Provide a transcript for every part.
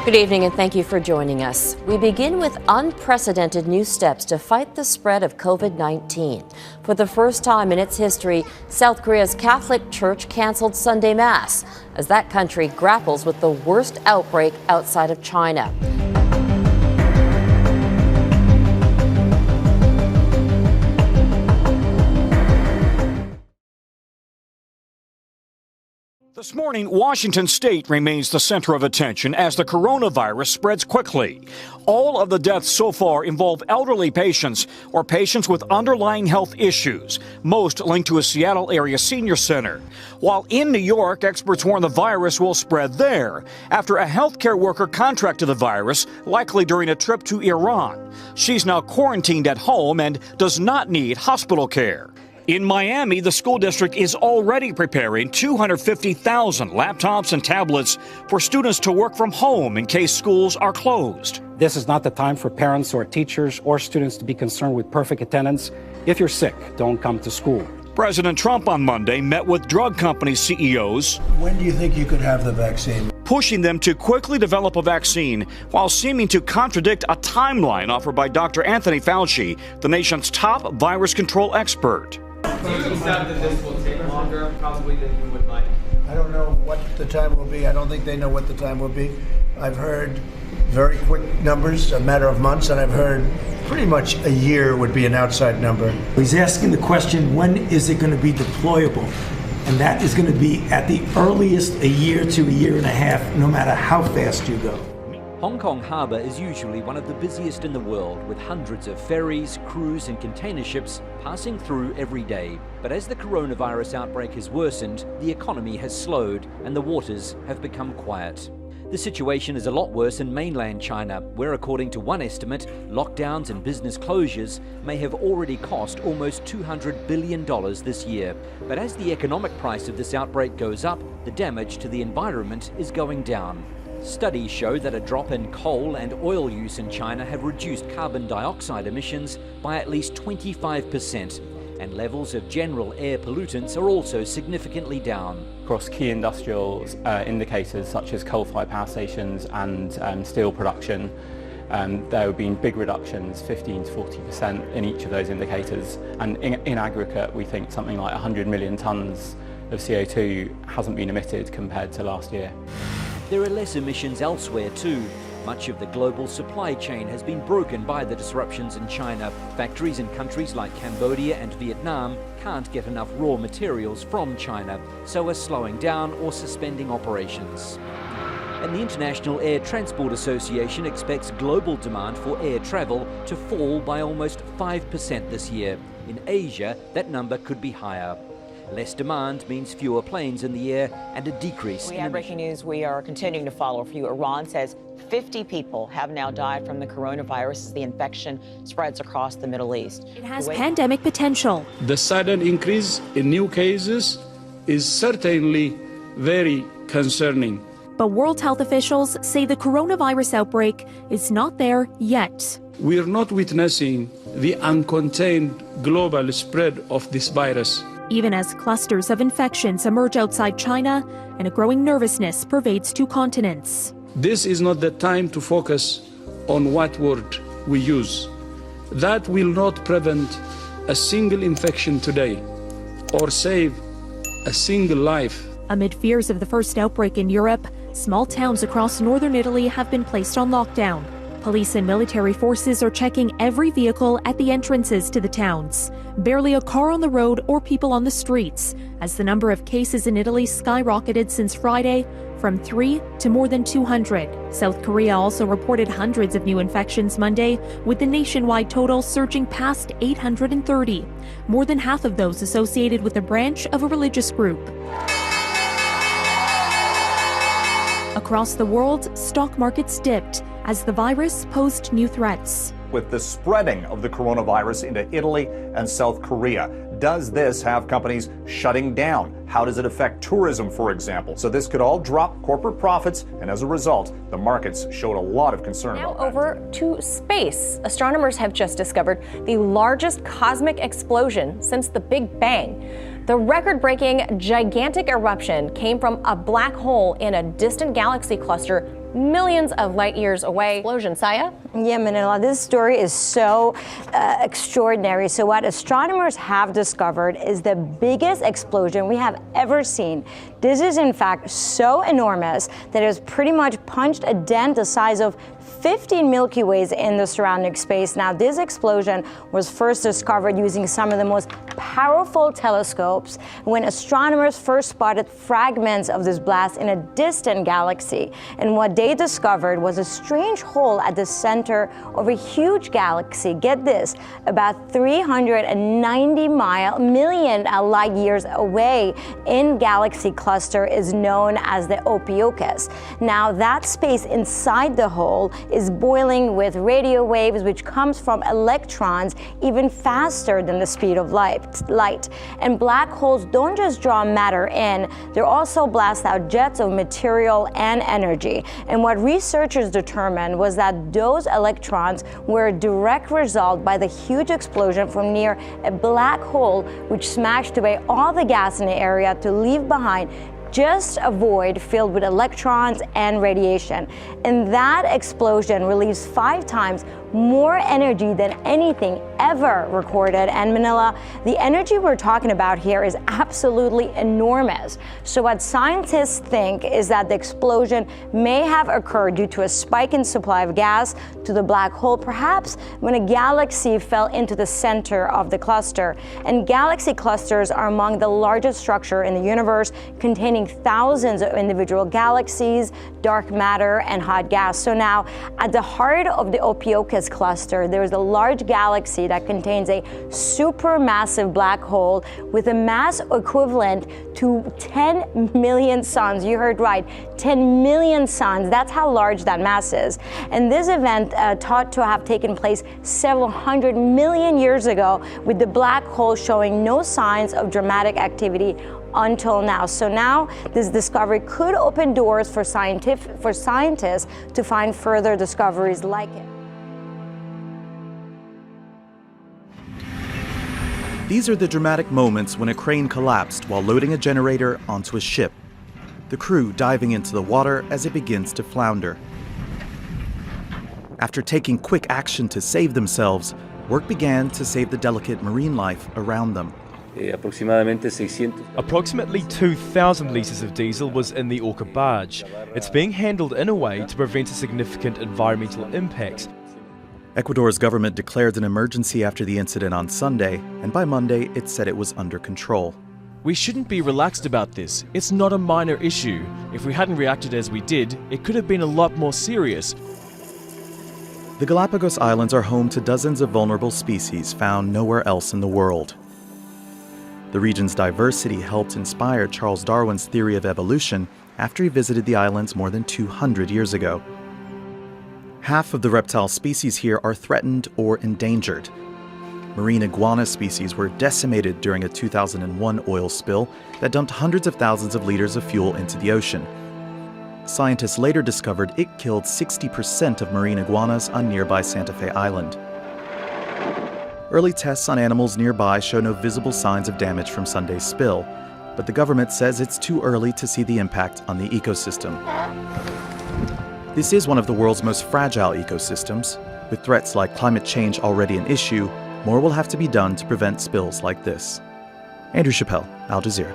Good evening and thank you for joining us. We begin with unprecedented new steps to fight the spread of COVID-19. For the first time in its history, South Korea's Catholic Church canceled Sunday Mass as that country grapples with the worst outbreak outside of China. This morning, Washington state remains the center of attention as the coronavirus spreads quickly. All of the deaths so far involve elderly patients or patients with underlying health issues, most linked to a Seattle area senior center. While in New York, experts warn the virus will spread there after a healthcare worker contracted the virus, likely during a trip to Iran. She's now quarantined at home and does not need hospital care. In Miami, the school district is already preparing 250,000 laptops and tablets for students to work from home in case schools are closed. This is not the time for parents or teachers or students to be concerned with perfect attendance. If you're sick, don't come to school. President Trump on Monday met with drug company CEOs. When do you think you could have the vaccine? Pushing them to quickly develop a vaccine while seeming to contradict a timeline offered by Dr. Anthony Fauci, the nation's top virus control expert. Do you accept that this will take longer, probably, than you would like? I don't know what the time will be. I don't think they know what the time will be. I've heard very quick numbers, a matter of months, and I've heard pretty much a year would be an outside number. He's asking the question, when is it going to be deployable? And that is going to be at the earliest a year to a year and a half, no matter how fast you go. Hong Kong Harbour is usually one of the busiest in the world, with hundreds of ferries, cruise and container ships passing through every day. But as the coronavirus outbreak has worsened, the economy has slowed and the waters have become quiet. The situation is a lot worse in mainland China, where according to one estimate, lockdowns and business closures may have already cost almost $200 billion this year. But as the economic price of this outbreak goes up, the damage to the environment is going down. Studies show that a drop in coal and oil use in China have reduced carbon dioxide emissions by at least 25%, and levels of general air pollutants are also significantly down. Across key industrial indicators such as coal-fired power stations and steel production, there have been big reductions, 15 to 40% in each of those indicators. And in aggregate, we think something like 100 million tonnes of CO2 hasn't been emitted compared to last year. There are less emissions elsewhere too. Much of the global supply chain has been broken by the disruptions in China. Factories in countries like Cambodia and Vietnam can't get enough raw materials from China, so are slowing down or suspending operations. And the International Air Transport Association expects global demand for air travel to fall by almost 5% this year. In Asia, that number could be higher. Less demand means fewer planes in the air and a decrease in emissions. Breaking news we are continuing to follow for you. Iran says 50 people have now died from the coronavirus as the infection spreads across the Middle East. It has pandemic potential. The sudden increase in new cases is certainly very concerning. But World Health officials say the coronavirus outbreak is not there yet. We're not witnessing the uncontained global spread of this virus. Even as clusters of infections emerge outside China and a growing nervousness pervades two continents. This is not the time to focus on what word we use. That will not prevent a single infection today or save a single life. Amid fears of the first outbreak in Europe, small towns across northern Italy have been placed on lockdown. Police and military forces are checking every vehicle at the entrances to the towns. Barely a car on the road or people on the streets, as the number of cases in Italy skyrocketed since Friday from 3 to more than 200. South Korea also reported hundreds of new infections Monday, with the nationwide total surging past 830, more than half of those associated with a branch of a religious group. Across the world, stock markets dipped as the virus posed new threats. With the spreading of the coronavirus into Italy and South Korea, does this have companies shutting down? How does it affect tourism, for example? So this could all drop corporate profits, and as a result, the markets showed a lot of concern. Now over to space. Astronomers have just discovered the largest cosmic explosion since the Big Bang. The record-breaking gigantic eruption came from a black hole in a distant galaxy cluster millions of light years away. Explosion, Saya? Yeah, Manila, this story is so extraordinary. So what astronomers have discovered is the biggest explosion we have ever seen. This is in fact so enormous that it has pretty much punched a dent the size of 15 Milky Ways in the surrounding space. Now, this explosion was first discovered using some of the most powerful telescopes when astronomers first spotted fragments of this blast in a distant galaxy. And what they discovered was a strange hole at the center of a huge galaxy. Get this, about 390 million light years away in galaxy cluster is known as the Ophiuchus. Now, that space inside the hole is boiling with radio waves, which comes from electrons even faster than the speed of light. And black holes don't just draw matter in, they also blast out jets of material and energy. And what researchers determined was that those electrons were a direct result by the huge explosion from near a black hole, which smashed away all the gas in the area to leave behind just a void filled with electrons and radiation. And that explosion released 5 times more energy than anything ever recorded. And Manila, the energy we're talking about here is absolutely enormous. So what scientists think is that the explosion may have occurred due to a spike in supply of gas to the black hole, perhaps when a galaxy fell into the center of the cluster. And galaxy clusters are among the largest structure in the universe, containing thousands of individual galaxies, dark matter, and hot gas. So now, at the heart of the Ophiuchus cluster, there is a large galaxy that contains a supermassive black hole with a mass equivalent to 10 million suns. You heard right, 10 million suns. That's how large that mass is. And this event thought to have taken place several hundred million years ago, with the black hole showing no signs of dramatic activity until now. So now this discovery could open doors for scientists to find further discoveries like it. These are the dramatic moments when a crane collapsed while loading a generator onto a ship. The crew diving into the water as it begins to flounder. After taking quick action to save themselves, work began to save the delicate marine life around them. Approximately 2,000 litres of diesel was in the Orca barge. It's being handled in a way to prevent a significant environmental impact. Ecuador's government declared an emergency after the incident on Sunday, and by Monday it said it was under control. We shouldn't be relaxed about this. It's not a minor issue. If we hadn't reacted as we did, it could have been a lot more serious. The Galapagos Islands are home to dozens of vulnerable species found nowhere else in the world. The region's diversity helped inspire Charles Darwin's theory of evolution after he visited the islands more than 200 years ago. Half of the reptile species here are threatened or endangered. Marine iguana species were decimated during a 2001 oil spill that dumped hundreds of thousands of liters of fuel into the ocean. Scientists later discovered it killed 60% of marine iguanas on nearby Santa Fe Island. Early tests on animals nearby show no visible signs of damage from Sunday's spill, but the government says it's too early to see the impact on the ecosystem. This is one of the world's most fragile ecosystems. With threats like climate change already an issue, more will have to be done to prevent spills like this. Andrew Chappelle, Al Jazeera.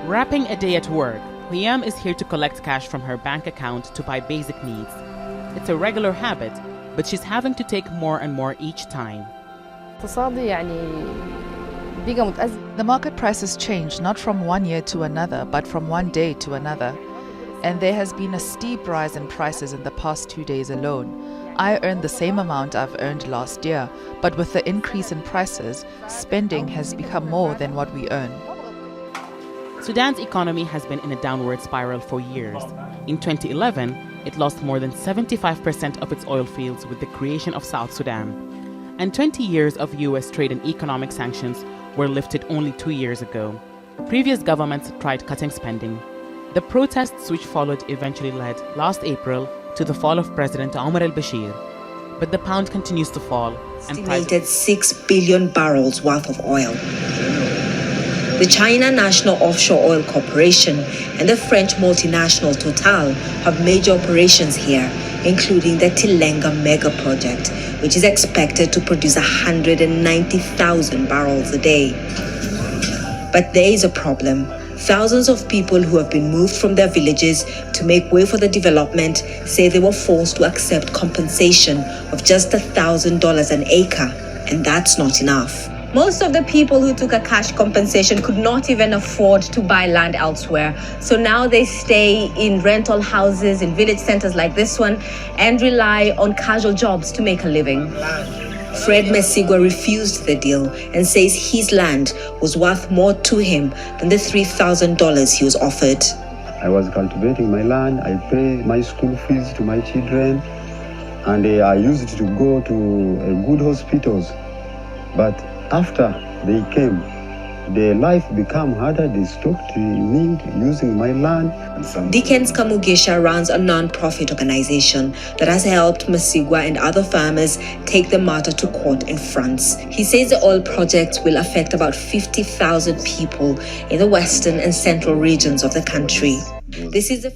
Wrapping a day at work, Liam is here to collect cash from her bank account to buy basic needs. It's a regular habit, but she's having to take more and more each time. The market prices change not from one year to another, but from one day to another. And there has been a steep rise in prices in the past 2 days alone. I earned the same amount I've earned last year, but with the increase in prices, spending has become more than what we earn. Sudan's economy has been in a downward spiral for years. In 2011, it lost more than 75% of its oil fields with the creation of South Sudan. And 20 years of US trade and economic sanctions were lifted only 2 years ago. Previous governments tried cutting spending. The protests which followed eventually led, last April, to the fall of President Omar al-Bashir. But the pound continues to fall. Estimated 6 billion barrels worth of oil. The China National Offshore Oil Corporation and the French multinational Total have major operations here, including the Tilenga mega project, which is expected to produce 190,000 barrels a day. But there is a problem. Thousands of people who have been moved from their villages to make way for the development say they were forced to accept compensation of just $1,000 an acre, and that's not enough. Most of the people who took a cash compensation could not even afford to buy land elsewhere. So now they stay in rental houses in village centers like this one and rely on casual jobs to make a living. Fred Mesigwa refused the deal and says his land was worth more to him than the $3,000 he was offered. I was cultivating my land, I pay my school fees to my children, and I used to go to good hospitals. But after they came, their life became harder. They stopped me using my land. Dickens Kamugisha runs a non-profit organization that has helped Mesigwa and other farmers take the matter to court in France. He says the oil project will affect about 50,000 people in the western and central regions of the country. This is the